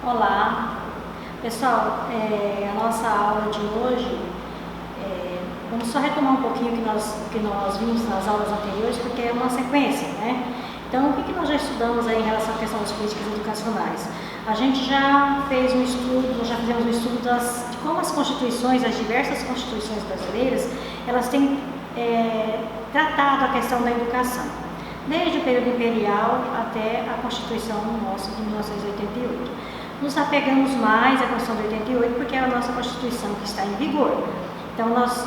Olá, pessoal, a nossa aula de hoje, vamos só retomar um pouquinho o que nós vimos nas aulas anteriores, porque é uma sequência, né? Então, o que nós já estudamos aí em relação à questão das políticas educacionais? A gente já fez um estudo, nós já fizemos um estudo de como as constituições, as diversas constituições brasileiras, elas têm tratado a questão da educação, desde o período imperial até a Constituição nossa de 1988. Nos apegamos mais à Constituição de 88 porque é a nossa Constituição que está em vigor. Então, nós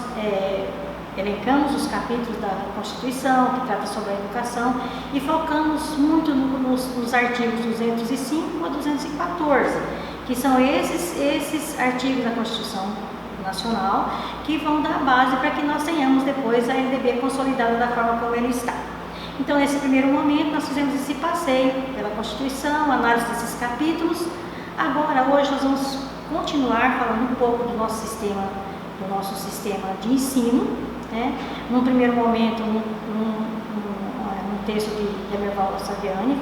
elencamos os capítulos da Constituição que trata sobre a educação e focamos muito nos artigos 205 a 214, que são esses artigos da Constituição Nacional que vão dar base para que nós tenhamos depois a LDB consolidada da forma como ele está. Então, nesse primeiro momento, nós fizemos esse passeio pela Constituição, análise desses capítulos. Agora, hoje, nós vamos continuar falando um pouco do nosso sistema de ensino, né? Num primeiro momento, num texto de Emerval Saviani,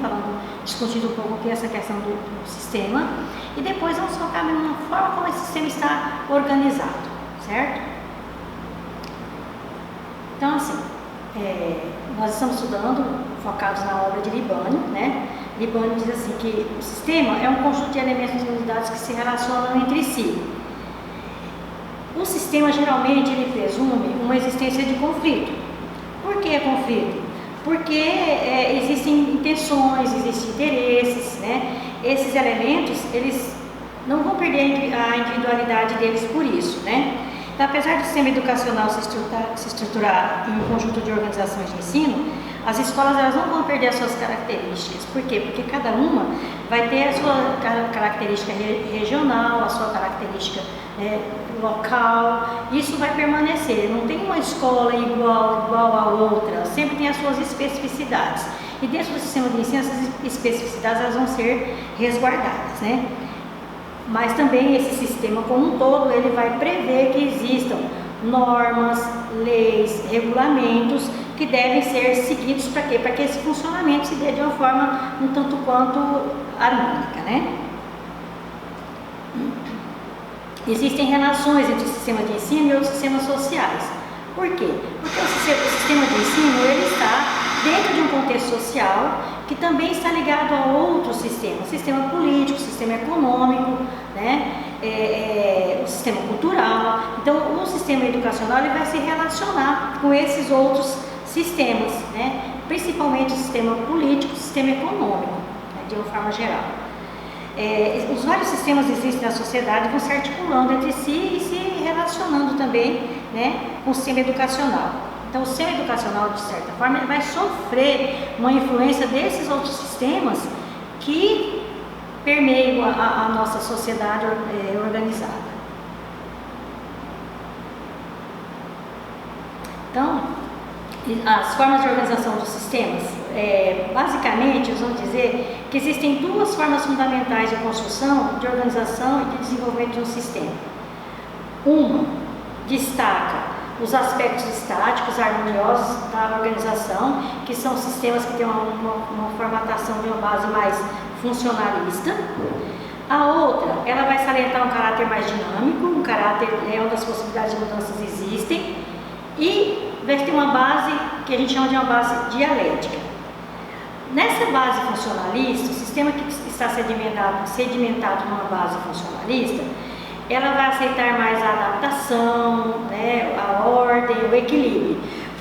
discutindo um pouco essa questão do sistema, e depois vamos focar na forma como esse sistema está organizado, certo? Então, assim, nós estamos estudando, focados na obra de Libânio, né? Libânio diz assim que o sistema é um conjunto de elementos e unidades que se relacionam entre si. O sistema geralmente ele presume uma existência de conflito. Por que conflito? Porque existem intenções, existem interesses, né? Esses elementos eles não vão perder a individualidade deles por isso, né? Então, apesar do sistema educacional se estruturar em um conjunto de organizações de ensino, as escolas elas não vão perder as suas características. Por quê? Porque cada uma vai ter a sua característica regional, a sua característica local. Isso vai permanecer. Não tem uma escola igual a outra. Sempre tem as suas especificidades. E dentro do sistema de ensino, essas especificidades elas vão ser resguardadas, né? Mas também esse sistema como um todo, ele vai prever que existam normas, leis, regulamentos que devem ser seguidos para quê? Para que esse funcionamento se dê de uma forma um tanto quanto harmônica, né? Existem relações entre o sistema de ensino e outros sistemas sociais. Por quê? Porque o sistema de ensino ele está dentro de um contexto social que também está ligado a outros sistemas, sistema político, sistema econômico, né? O sistema cultural. Então, o sistema educacional ele vai se relacionar com esses outros sistemas, né? Principalmente o sistema político, o sistema econômico, né? De uma forma geral. Os vários sistemas que existem na sociedade vão se articulando entre si e se relacionando também, né, com o sistema educacional. Então, o sistema educacional, de certa forma, ele vai sofrer uma influência desses outros sistemas que permeiam a nossa sociedade organizada. Então, as formas de organização dos sistemas, basicamente, nós vamos dizer que existem duas formas fundamentais de construção, de organização e de desenvolvimento de um sistema. Uma destaca os aspectos estáticos, harmoniosos da organização, que são sistemas que têm uma formatação de uma base mais funcionalista. A outra, ela vai salientar um caráter mais dinâmico, um caráter onde as possibilidades de mudanças existem, e vai ter uma base que a gente chama de uma base dialética. Nessa base funcionalista, o sistema que está sedimentado numa base funcionalista, ela vai aceitar mais a adaptação, né, a ordem, o equilíbrio.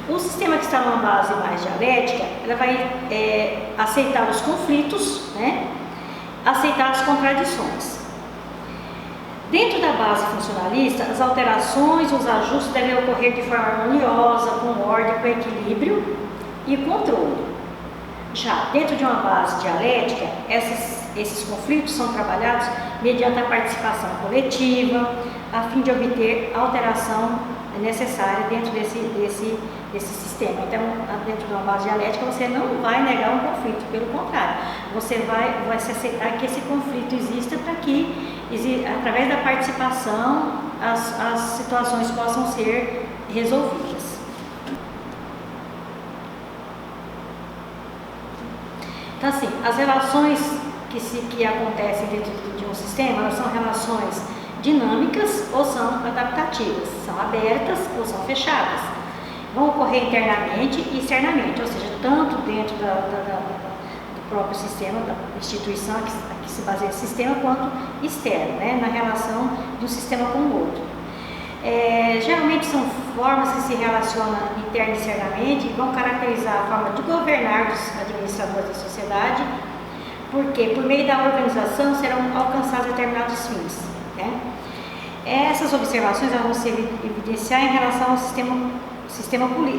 O sistema que está numa base mais dialética, ela vai aceitar os conflitos, né, aceitar as contradições. Dentro da base funcionalista, as alterações, os ajustes devem ocorrer de forma harmoniosa, com ordem, com equilíbrio e controle. Já dentro de uma base dialética, esses conflitos são trabalhados mediante a participação coletiva, a fim de obter a alteração necessária dentro desse sistema. Então, dentro de uma base dialética, você não vai negar um conflito, pelo contrário, você vai se aceitar que esse conflito exista para que, através da participação, as situações possam ser resolvidas. Então, assim, as relações que acontecem dentro de um sistema, elas são relações dinâmicas ou são adaptativas, são abertas ou são fechadas. Vão ocorrer internamente e externamente, ou seja, tanto dentro do próprio sistema, da instituição que se baseia no sistema, quanto externo, né, na relação de um sistema com o outro. Geralmente são formas que se relacionam interna e externamente e vão caracterizar a forma de governar os administradores da sociedade, porque por meio da organização serão alcançados determinados fins, né? Essas observações vão se evidenciar em relação ao sistema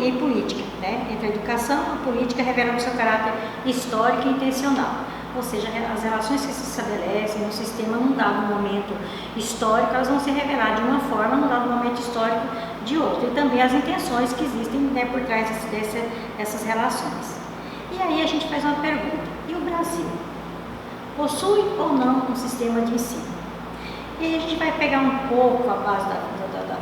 e política, né? Entre a educação e a política revelam o seu caráter histórico e intencional, ou seja, as relações que se estabelecem no sistema num dado momento histórico, elas vão se revelar de uma forma, num dado momento histórico de outra, e também as intenções que existem, né, por trás dessas relações. E aí a gente faz uma pergunta: e o Brasil? Possui ou não um sistema de ensino? E aí a gente vai pegar um pouco a base da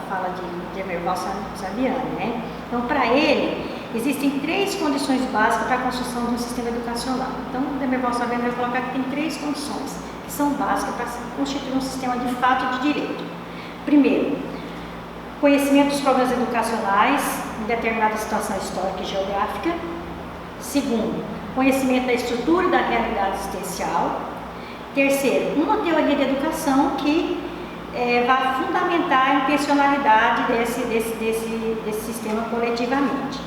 fala de Demerval Saviani, né? Então, para ele, existem 3 condições básicas para a construção de um sistema educacional. Então, o Demerval Saviani vai colocar que tem 3 condições que são básicas para constituir um sistema de fato de direito. Primeiro, conhecimento dos problemas educacionais em determinada situação histórica e geográfica. Segundo, conhecimento da estrutura e da realidade existencial. Terceiro, uma teoria de educação que vai fundamentar a intencionalidade desse sistema coletivamente.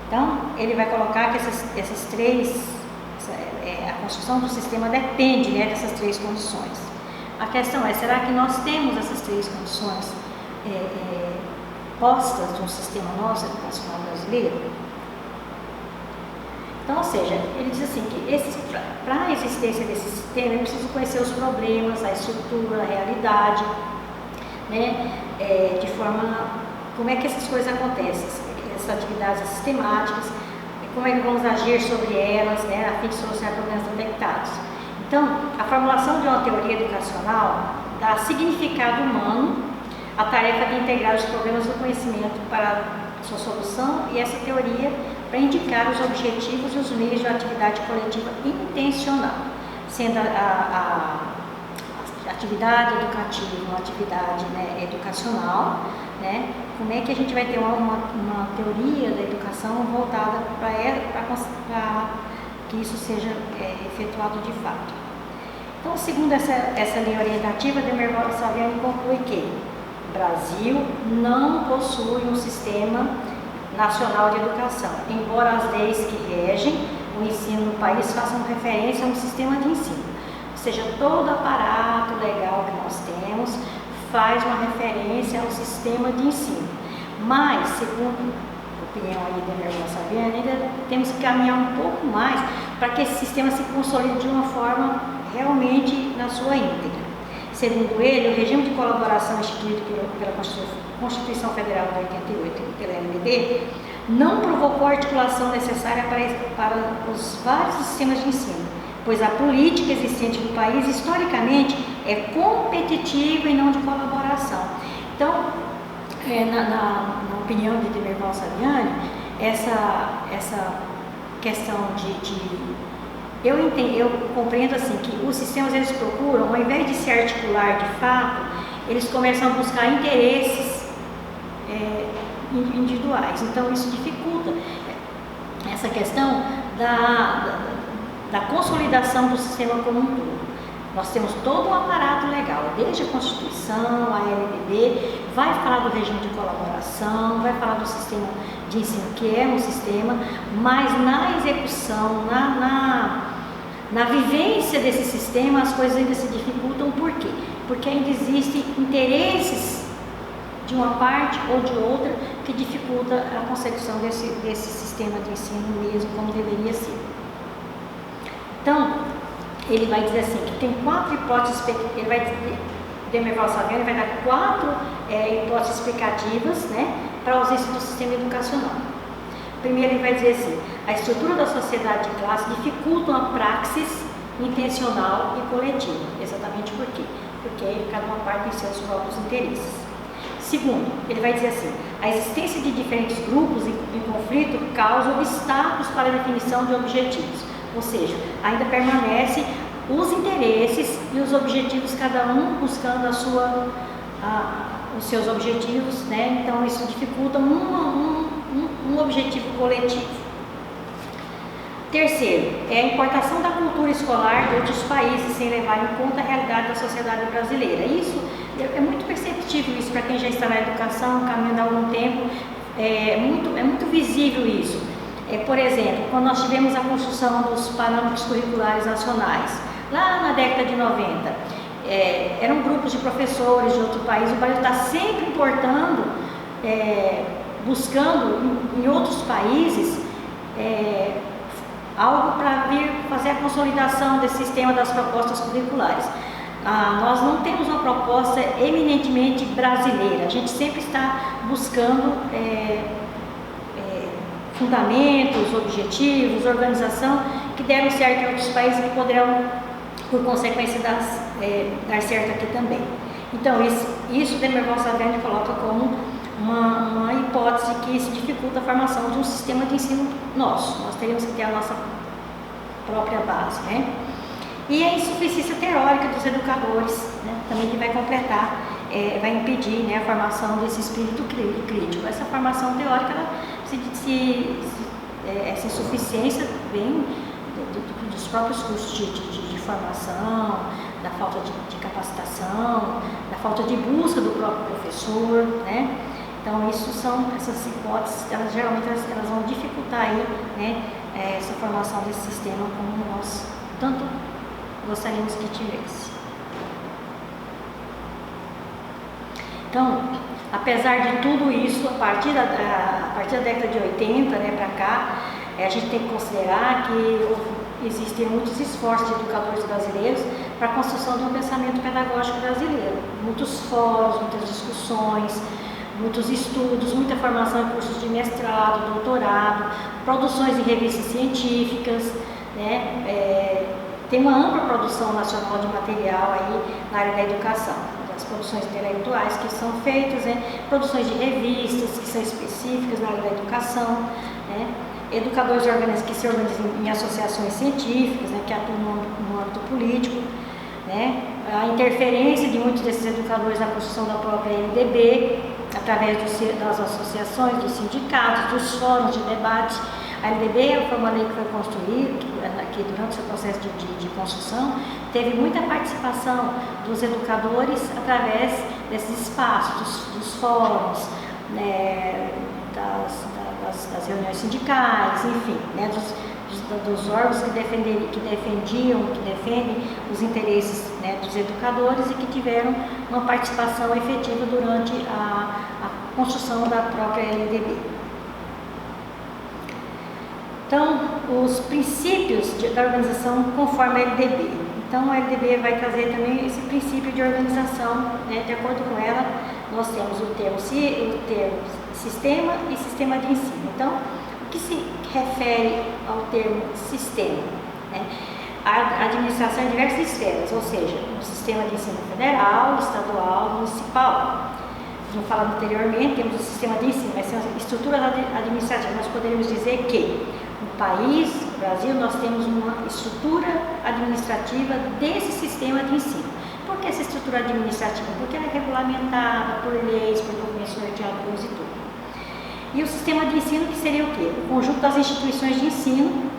Então, ele vai colocar que essas 3, a construção do sistema depende, né, dessas 3 condições. A questão é, será que nós temos essas 3 condições postas no sistema nosso educacional brasileiro? Então, ou seja, ele diz assim que para a existência desse sistema é preciso conhecer os problemas, a estrutura, a realidade, né, de forma, como é que essas coisas acontecem, essas atividades sistemáticas, como é que vamos agir sobre elas, né, a fim de solucionar problemas detectados. Então, a formulação de uma teoria educacional dá significado humano à tarefa de integrar os problemas do conhecimento para sua solução, e essa teoria para indicar os objetivos e os meios de uma atividade coletiva intencional, sendo a atividade educativa uma atividade, né, educacional, né? Como é que a gente vai ter uma teoria da educação voltada para que isso seja efetuado de fato. Então, segundo essa linha orientativa, Demerval Saviani conclui que o Brasil não possui um sistema nacional de educação, embora as leis que regem o ensino no país façam referência a um sistema de ensino. Ou seja, todo aparato legal que nós temos faz uma referência ao sistema de ensino. Mas, segundo a opinião aí da Demerval Saviani, ainda temos que caminhar um pouco mais para que esse sistema se consolide de uma forma realmente na sua íntegra. Segundo ele, o regime de colaboração instituído pela Constituição Federal de 88 e pela LDB não provocou a articulação necessária para os vários sistemas de ensino, pois a política existente no país, historicamente, é competitiva e não de colaboração. Então, na opinião de Demerval Saviani, essa questão eu compreendo assim que os sistemas, eles procuram, ao invés de se articular de fato, eles começam a buscar interesses individuais. Então isso dificulta essa questão da consolidação do sistema como um todo. Nós temos todo um aparato legal, desde a Constituição, a LDB, vai falar do regime de colaboração, vai falar do sistema de ensino, que é um sistema, mas na execução, na vivência desse sistema, as coisas ainda se dificultam. Por quê? Porque ainda existem interesses de uma parte ou de outra que dificulta a consecução desse sistema de ensino mesmo como deveria ser. Então, ele vai dizer assim, que tem 4 hipóteses, Demerval Saviani vai dar 4 hipóteses explicativas, né, para a ausência do sistema educacional. Primeiro, ele vai dizer assim, a estrutura da sociedade de classe dificulta uma praxis intencional e coletiva. Exatamente por quê? Porque cada uma parte tem seus próprios interesses. Segundo, ele vai dizer assim, a existência de diferentes grupos em conflito causa obstáculos para a definição de objetivos. ou seja, ainda permanece os interesses e os objetivos, cada um buscando os seus objetivos, né? Então isso dificulta um objetivo coletivo. Terceiro, é a importação da cultura escolar de outros países sem levar em conta a realidade da sociedade brasileira. Isso é muito perceptível, isso para quem já está na educação, caminhando há algum tempo, é muito visível isso. Por exemplo, quando nós tivemos a construção dos parâmetros curriculares nacionais, lá na década de 90, eram grupos de professores de outro país, o Brasil está sempre importando, buscando em outros países algo para vir fazer a consolidação desse sistema das propostas curriculares. Nós não temos uma proposta eminentemente brasileira, a gente sempre está buscando fundamentos, objetivos, organização que deram certo em outros países e que poderão, por consequência, dar certo aqui também. Então, isso Demerval Saverne coloca como uma hipótese que se dificulta a formação de um sistema de ensino nosso. Nós teríamos que ter a nossa própria base, né? E a insuficiência teórica dos educadores, né? Também que vai completar, vai impedir, né, a formação desse espírito crítico. Essa formação teórica, essa insuficiência vem dos próprios cursos de formação, da falta de capacitação, da falta de busca do próprio professor, né? Então, essas hipóteses, geralmente elas vão dificultar aí, né, essa formação desse sistema como nós tanto gostaríamos que tivesse. Então, apesar de tudo isso, a partir da década de 80, né, para cá, a gente tem que considerar que existem muitos esforços de educadores brasileiros para a construção de um pensamento pedagógico brasileiro. Muitos fóruns, muitas discussões, muitos estudos, muita formação em cursos de mestrado, doutorado, produções de revistas científicas, né? Tem uma ampla produção nacional de material aí na área da educação, das produções intelectuais que são feitas, né? Produções de revistas que são específicas na área da educação, né? Educadores que se organizam em associações científicas, né? Que atuam no âmbito político, né? A interferência de muitos desses educadores na construção da própria LDB, através das associações, dos sindicatos, dos fóruns de debate. A LDB foi uma lei que foi construída, que durante o seu processo de construção, teve muita participação dos educadores através desses espaços, dos fóruns, né, das reuniões sindicais, enfim, né, dos órgãos que defendem os interesses, né, dos educadores e que tiveram uma participação efetiva durante a construção da própria LDB. Então, os princípios da organização conforme a LDB. Então, a LDB vai trazer também esse princípio de organização, né? De acordo com ela, nós temos o termo sistema e sistema de ensino. Então, o que se refere ao termo sistema? Né? A administração em diversas esferas, ou seja, o sistema de ensino federal, estadual, municipal. Como falado anteriormente, temos o sistema de ensino, vai ser uma estrutura administrativa. Nós poderíamos dizer que no país, no Brasil, nós temos uma estrutura administrativa desse sistema de ensino. Por que essa estrutura administrativa? Porque ela é regulamentada por leis, por documentos norteadores e tudo. E o sistema de ensino, que seria o quê? O conjunto das instituições de ensino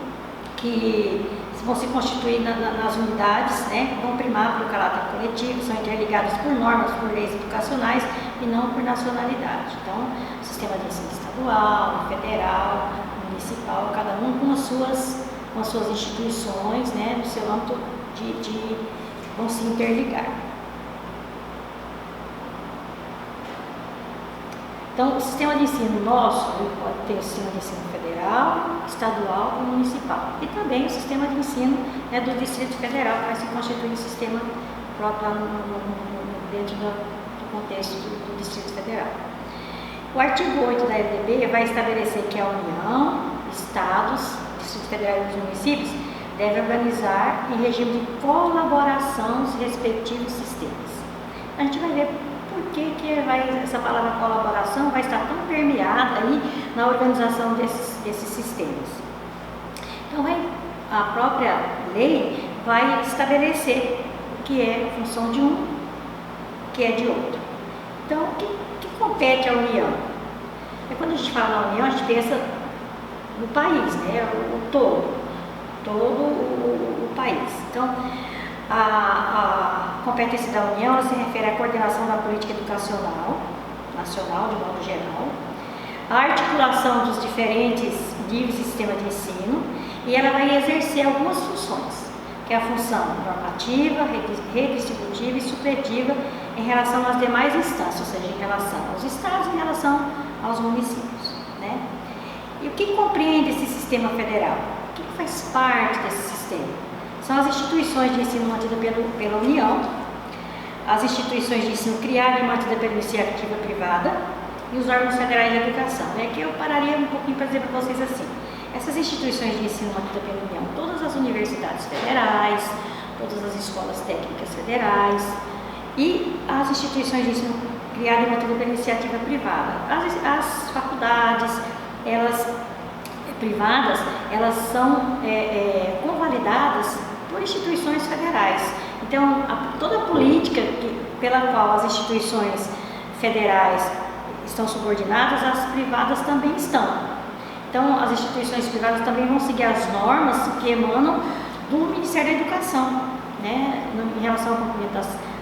que vão se constituir nas unidades, né? Vão primar pelo caráter coletivo, são interligadas por normas, por leis educacionais e não por nacionalidade. Então, o sistema de ensino estadual, federal, municipal, cada um com as suas instituições, né? No seu âmbito vão se interligar. Então, o sistema de ensino nosso pode ter o sistema de ensino federal, estadual e municipal. E também o sistema de ensino, né, do Distrito Federal, que vai se constituir um sistema próprio dentro do contexto do Distrito Federal. O artigo 8 da LDB vai estabelecer que a União, Estados, Distrito Federal e os municípios devem organizar em regime de colaboração os respectivos sistemas. A gente vai ver por que essa palavra colaboração vai estar tão permeada aí na organização desses sistemas. Então, vai a própria lei vai estabelecer o que é função de um, o que é de outro. Então, o que compete à União? Quando a gente fala na União, a gente pensa no país, né? O todo o país. Então, a competência da União ela se refere à coordenação da política educacional nacional, de modo geral, a articulação dos diferentes níveis de sistema de ensino, e ela vai exercer algumas funções, que é a função normativa, redistributiva e supletiva em relação às demais instâncias, ou seja, em relação aos estados e em relação aos municípios, né? E o que compreende esse sistema federal? O que faz parte desse sistema? São as instituições de ensino mantidas pela União, as instituições de ensino criadas e mantidas pela iniciativa privada e os órgãos federais de educação. E aqui eu pararia um pouquinho para dizer para vocês assim: essas instituições de ensino mantidas pela União, todas as universidades federais, todas as escolas técnicas federais e as instituições de ensino criadas e mantidas pela iniciativa privada. As faculdades, elas privadas, elas são convalidadas por instituições federais. Então, toda a política pela qual as instituições federais estão subordinadas, as privadas também estão. Então, as instituições privadas também vão seguir as normas que emanam do Ministério da Educação, né, em relação ao cumprimento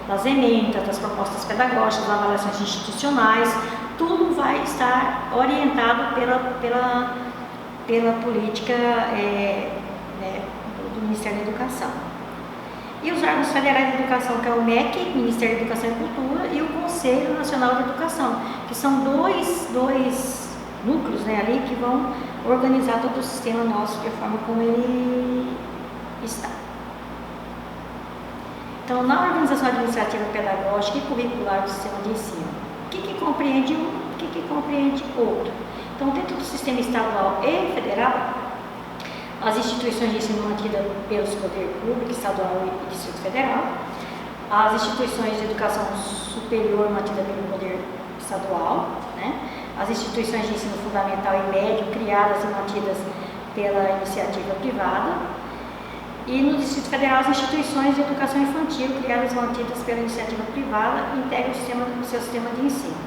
das emendas, das propostas pedagógicas, das avaliações institucionais. Tudo vai estar orientado pela política do Ministério da Educação. E os órgãos federais de educação, que é o MEC, Ministério da Educação e Cultura, e o Conselho Nacional de Educação, que são dois núcleos, né, ali que vão organizar todo o sistema nosso de forma como ele está. Então, na organização administrativa, pedagógica e curricular do sistema de ensino, o que compreende um, o que compreende outro? Então, dentro do sistema estadual e federal, as instituições de ensino mantidas pelos poderes públicos, estadual e Distrito Federal, as instituições de educação superior mantidas pelo poder estadual, né? As instituições de ensino fundamental e médio criadas e mantidas pela iniciativa privada, e no Distrito Federal as instituições de educação infantil criadas e mantidas pela iniciativa privada integram o seu sistema de ensino.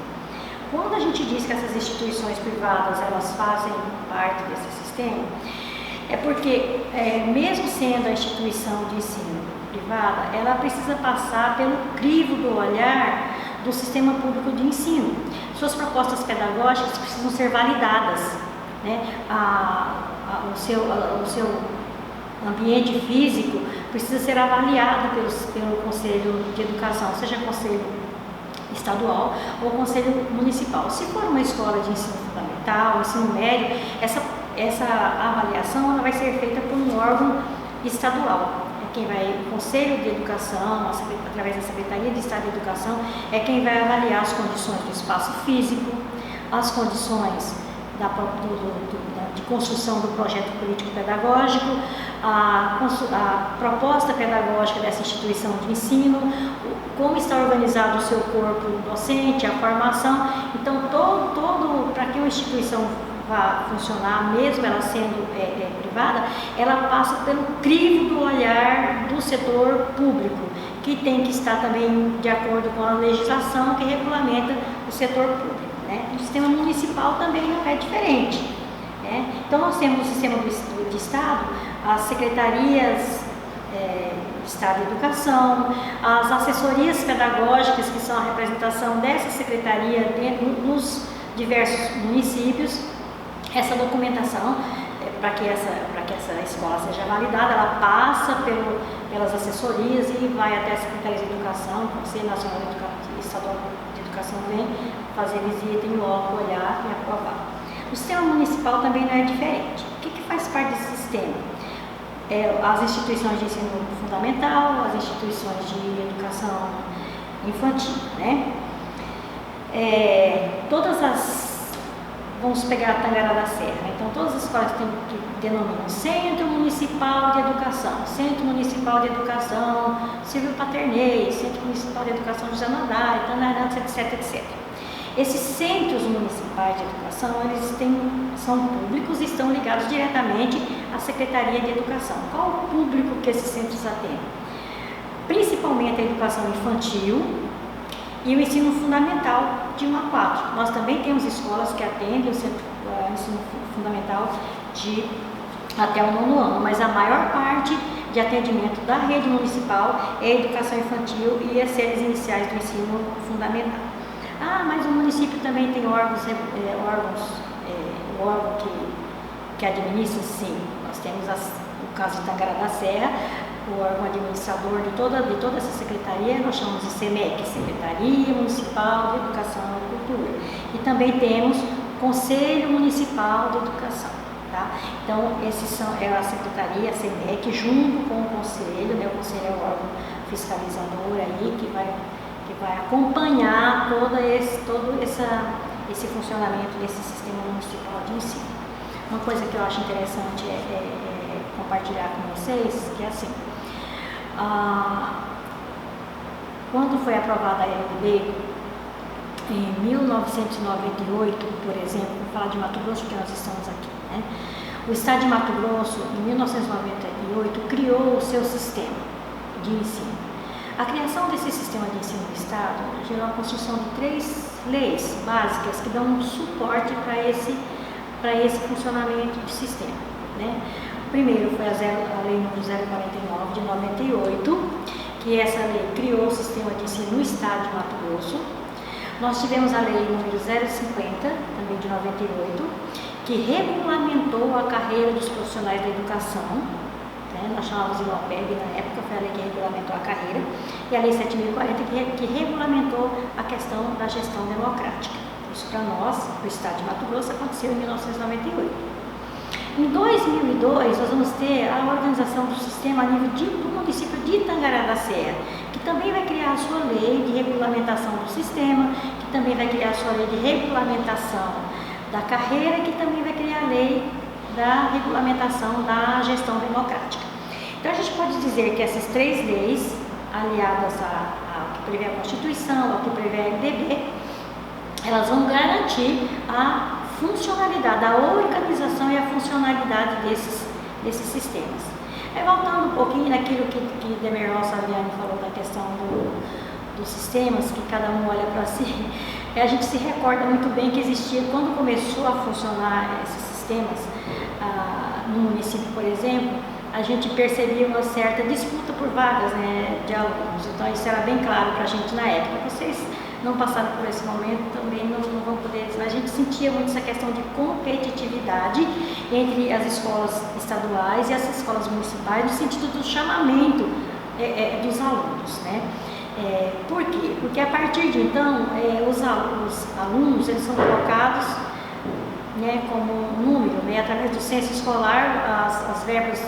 Quando a gente diz que essas instituições privadas elas fazem parte desse sistema, é porque, mesmo sendo a instituição de ensino privada, ela precisa passar pelo crivo do olhar do sistema público de ensino. Suas propostas pedagógicas precisam ser validadas, né? O seu ambiente físico precisa ser avaliado pelo Conselho de Educação, seja Conselho Estadual ou Conselho Municipal. Se for uma escola de ensino fundamental, ensino médio, essa avaliação ela vai ser feita por um órgão estadual. Quem vai, o Conselho de Educação, através da Secretaria de Estado de Educação, é quem vai avaliar as condições do espaço físico, as condições de construção do projeto político-pedagógico, a proposta pedagógica dessa instituição de ensino, como está organizado o seu corpo docente, a formação. Então, para que uma instituição vá funcionar, mesmo ela sendo privada, ela passa pelo crivo do olhar do setor público, que tem que estar também de acordo com a legislação que regulamenta o setor público, né? O sistema municipal também não é diferente, né? Então, nós temos no sistema de Estado as secretarias de Estado de Educação, as assessorias pedagógicas, que são a representação dessa secretaria nos diversos municípios. Essa documentação, para que essa escola seja validada, ela passa pelas assessorias e vai até a Secretaria de Educação, o Conselho Nacional Estadual de Educação vem fazer visita em loco, olhar e aprovar. O sistema municipal também não é diferente. O que faz parte desse sistema? As instituições de ensino fundamental, as instituições de educação infantil, né? Vamos pegar a Tangará da Serra. Então, todas as escolas que denominam Centro Municipal de Educação, Centro Municipal de Educação Silvio Paternei, Centro Municipal de Educação José Nadar, Tanarã, etc, etc. Esses centros municipais de educação, são públicos e estão ligados diretamente à Secretaria de Educação. Qual o público que esses centros atendem? Principalmente a educação infantil e o ensino fundamental de 1 a 4. Nós também temos escolas que atendem o ensino fundamental até o 9º ano, mas a maior parte de atendimento da rede municipal é a educação infantil e as séries iniciais do ensino fundamental. Mas o município também tem órgãos que administram, sim. Nós temos o caso de Tangará da Serra, o órgão administrador de toda essa secretaria, nós chamamos de SEMEC, Secretaria Municipal de Educação e Cultura. E também temos Conselho Municipal de Educação. Tá? Então, é a Secretaria, a SEMEC, junto com o Conselho, né? O Conselho é o órgão fiscalizador aí, que vai acompanhar todo esse funcionamento desse sistema municipal de ensino. Uma coisa que eu acho interessante é compartilhar com vocês, que é assim, quando foi aprovada a LDB, em 1998, por exemplo, vou falar de Mato Grosso porque nós estamos aqui, né? O Estado de Mato Grosso, em 1998, criou o seu sistema de ensino. A criação desse sistema de ensino do Estado gerou a construção de 3 leis básicas que dão um suporte para esse funcionamento do sistema, né? O primeiro foi a Lei número 049 de 98, que essa lei criou o sistema de ensino no Estado de Mato Grosso. Nós tivemos a Lei número 050, também de 98, que regulamentou a carreira dos profissionais da educação, né? Nós chamávamos de LOPEB na época, foi a lei que regulamentou a carreira, e a Lei 7.040 que regulamentou a questão da gestão democrática. Isso para nós, do Estado de Mato Grosso, aconteceu em 1998. Em 2002, nós vamos ter a organização do sistema a nível do município de Tangará da Serra, que também vai criar a sua lei de regulamentação do sistema, que também vai criar a sua lei de regulamentação da carreira e que também vai criar a lei da regulamentação da gestão democrática. Então, a gente pode dizer que essas 3 leis, aliadas ao que prevê a Constituição, ao que prevê a LDB, elas vão garantir a funcionalidade, a organização e a funcionalidade desses sistemas. Aí, voltando um pouquinho naquilo que Demerol Saviani falou da questão dos sistemas, que cada um olha para si, a gente se recorda muito bem que existia, quando começou a funcionar esses sistemas no município, por exemplo, a gente percebia uma certa disputa por vagas, né, de alunos. Então, isso era bem claro para a gente na época. Vocês não passaram por esse momento, também não vão poder, mas a gente sentia muito essa questão de competitividade entre as escolas estaduais e as escolas municipais, no sentido do chamamento dos alunos, né? Por quê? Porque a partir de então, os alunos eles são colocados, né, como número, né, através do censo escolar, as verbas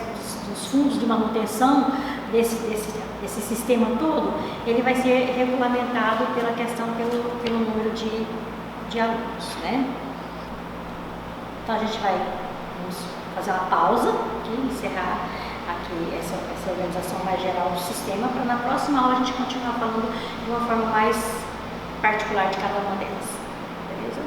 dos fundos de manutenção desse sistema todo, ele vai ser regulamentado pela questão, pelo número de alunos, né? Então a gente vamos fazer uma pausa aqui, encerrar aqui essa organização mais geral do sistema, para na próxima aula a gente continuar falando de uma forma mais particular de cada uma delas. Beleza?